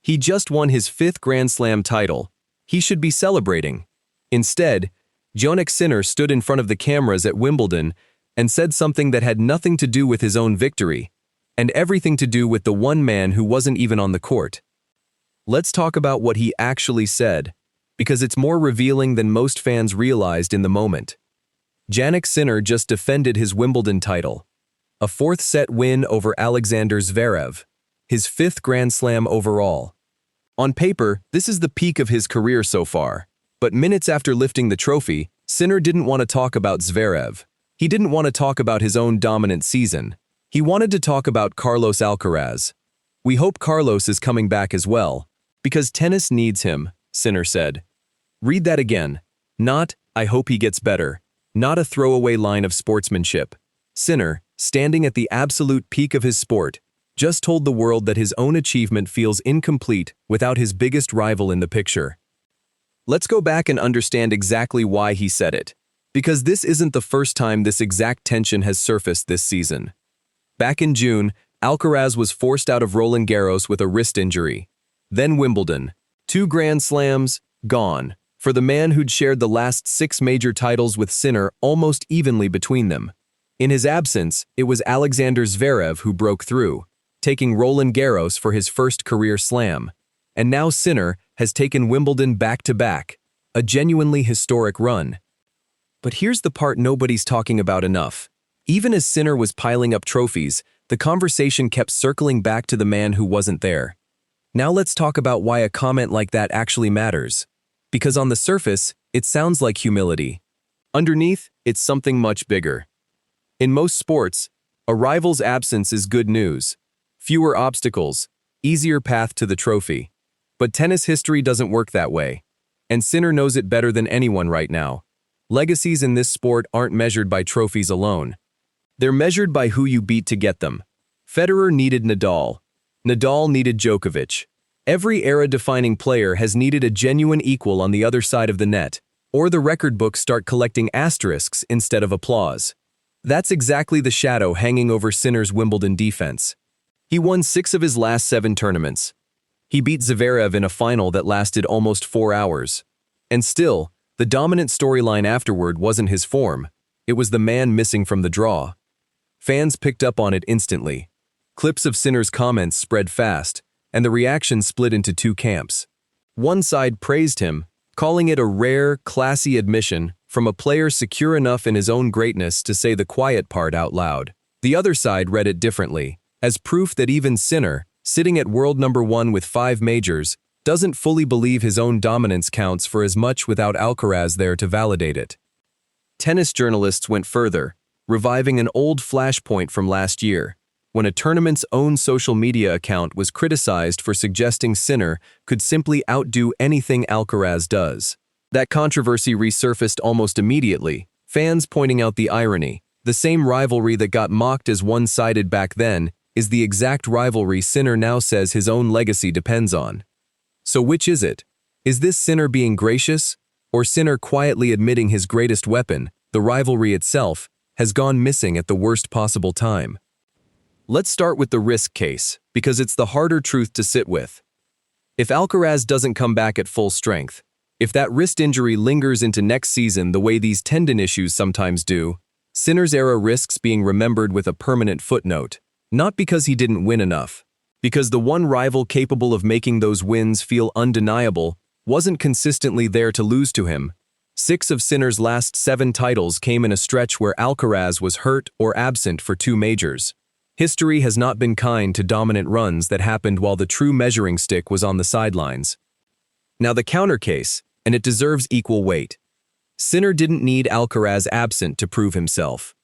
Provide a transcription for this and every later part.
He just won his 5th Grand Slam title. He should be celebrating. Instead, Jannik Sinner stood in front of the cameras at Wimbledon and said something that had nothing to do with his own victory, and everything to do with the one man who wasn't even on the court. Let's talk about what he actually said, because it's more revealing than most fans realized in the moment. Jannik Sinner just defended his Wimbledon title. A 4th-set win over Alexander Zverev, his 5th Grand Slam overall. On paper, this is the peak of his career so far, but minutes after lifting the trophy, Sinner didn't want to talk about Zverev. He didn't want to talk about his own dominant season. He wanted to talk about Carlos Alcaraz. "We hope Carlos is coming back as well, because tennis needs him," Sinner said. Read that again. Not, "I hope he gets better." Not a throwaway line of sportsmanship. Sinner, standing at the absolute peak of his sport, just told the world that his own achievement feels incomplete without his biggest rival in the picture. Let's go back and understand exactly why he said it, because this isn't the first time this exact tension has surfaced this season. Back in June, Alcaraz was forced out of Roland Garros with a wrist injury. Then Wimbledon. 2 Grand Slams, gone, for the man who'd shared the last 6 major titles with Sinner almost evenly between them. In his absence, it was Alexander Zverev who broke through, taking Roland Garros for his first career slam. And now Sinner has taken Wimbledon back-to-back, a genuinely historic run. But here's the part nobody's talking about enough. Even as Sinner was piling up trophies, the conversation kept circling back to the man who wasn't there. Now let's talk about why a comment like that actually matters. Because on the surface, it sounds like humility. Underneath, it's something much bigger. In most sports, a rival's absence is good news. Fewer obstacles, easier path to the trophy. But tennis history doesn't work that way. And Sinner knows it better than anyone right now. Legacies in this sport aren't measured by trophies alone. They're measured by who you beat to get them. Federer needed Nadal. Nadal needed Djokovic. Every era-defining player has needed a genuine equal on the other side of the net, or the record books start collecting asterisks instead of applause. That's exactly the shadow hanging over Sinner's Wimbledon defense. He won 6 of his last 7 tournaments. He beat Zverev in a final that lasted almost 4 hours. And still, the dominant storyline afterward wasn't his form. It was the man missing from the draw. Fans picked up on it instantly. Clips of Sinner's comments spread fast, and the reaction split into 2 camps. One side praised him, calling it a rare, classy admission from a player secure enough in his own greatness to say the quiet part out loud. The other side read it differently, as proof that even Sinner, sitting at world number 1 with 5 majors, doesn't fully believe his own dominance counts for as much without Alcaraz there to validate it. Tennis journalists went further, reviving an old flashpoint from last year, when a tournament's own social media account was criticized for suggesting Sinner could simply outdo anything Alcaraz does. That controversy resurfaced almost immediately, fans pointing out the irony. The same rivalry that got mocked as one-sided back then is the exact rivalry Sinner now says his own legacy depends on. So which is it? Is this Sinner being gracious, or Sinner quietly admitting his greatest weapon, the rivalry itself, has gone missing at the worst possible time? Let's start with the risk case, because it's the harder truth to sit with. If Alcaraz doesn't come back at full strength, if that wrist injury lingers into next season the way these tendon issues sometimes do, Sinner's era risks being remembered with a permanent footnote. Not because he didn't win enough, because the one rival capable of making those wins feel undeniable wasn't consistently there to lose to him. 6 of Sinner's last 7 titles came in a stretch where Alcaraz was hurt or absent for 2 majors. History has not been kind to dominant runs that happened while the true measuring stick was on the sidelines. Now the counter case, and it deserves equal weight. Sinner didn't need Alcaraz absent to prove himself.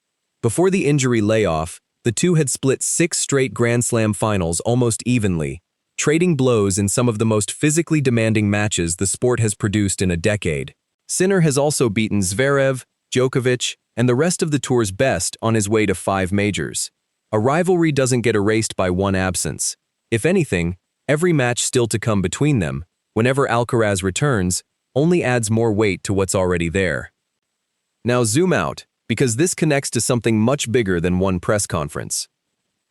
Before the injury layoff, the two had split 6 straight Grand Slam finals almost evenly, trading blows in some of the most physically demanding matches the sport has produced in a decade. Sinner has also beaten Zverev, Djokovic, and the rest of the tour's best on his way to 5 majors. A rivalry doesn't get erased by one absence. If anything, every match still to come between them, whenever Alcaraz returns, only adds more weight to what's already there. Now zoom out, because this connects to something much bigger than one press conference.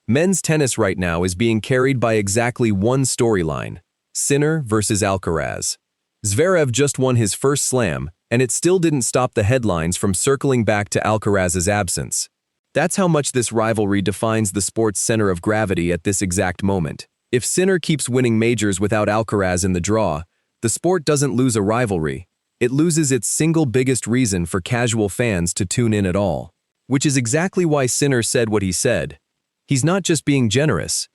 Men's tennis right now is being carried by exactly one storyline: Sinner versus Alcaraz. Zverev just won his first slam, and it still didn't stop the headlines from circling back to Alcaraz's absence. That's how much this rivalry defines the sport's center of gravity at this exact moment. If Sinner keeps winning majors without Alcaraz in the draw, the sport doesn't lose a rivalry. It loses its single biggest reason for casual fans to tune in at all. Which is exactly why Sinner said what he said. He's not just being generous.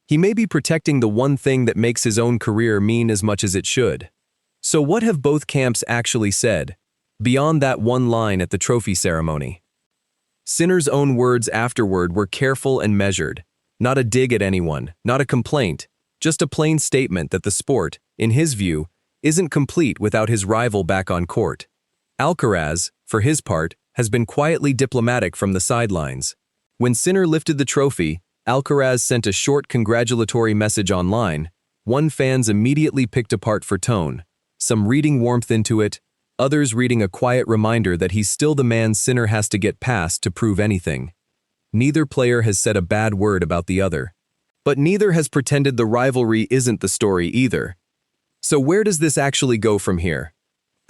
He may be protecting the one thing that makes his own career mean as much as it should. So what have both camps actually said, beyond that one line at the trophy ceremony? Sinner's own words afterward were careful and measured. Not a dig at anyone, not a complaint, just a plain statement that the sport, in his view, isn't complete without his rival back on court. Alcaraz, for his part, has been quietly diplomatic from the sidelines. When Sinner lifted the trophy, Alcaraz sent a short congratulatory message online. One fans immediately picked apart for tone, some reading warmth into it, others reading a quiet reminder that he's still the man Sinner has to get past to prove anything. Neither player has said a bad word about the other. But neither has pretended the rivalry isn't the story either. So where does this actually go from here?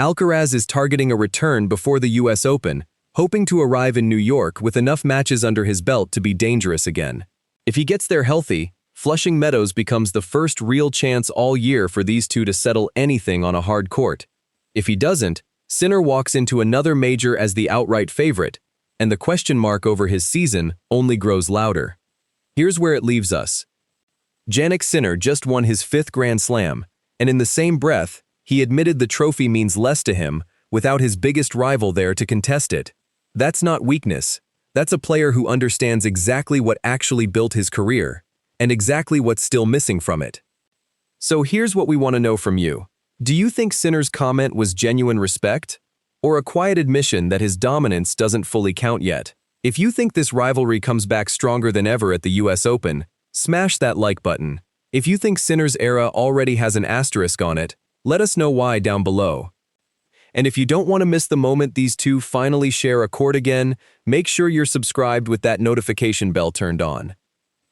Alcaraz is targeting a return before the US Open, hoping to arrive in New York with enough matches under his belt to be dangerous again. If he gets there healthy, Flushing Meadows becomes the first real chance all year for these two to settle anything on a hard court. If he doesn't, Sinner walks into another major as the outright favorite, and the question mark over his season only grows louder. Here's where it leaves us. Jannik Sinner just won his 5th Grand Slam, and in the same breath, he admitted the trophy means less to him without his biggest rival there to contest it. That's not weakness. That's a player who understands exactly what actually built his career, and exactly what's still missing from it. So here's what we want to know from you. Do you think Sinner's comment was genuine respect, or a quiet admission that his dominance doesn't fully count yet? If you think this rivalry comes back stronger than ever at the US Open, smash that like button. If you think Sinner's era already has an asterisk on it, let us know why down below. And if you don't want to miss the moment these two finally share a court again, make sure you're subscribed with that notification bell turned on.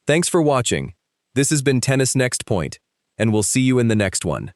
Thanks for watching. This has been Tennis Next Point, and we'll see you in the next one.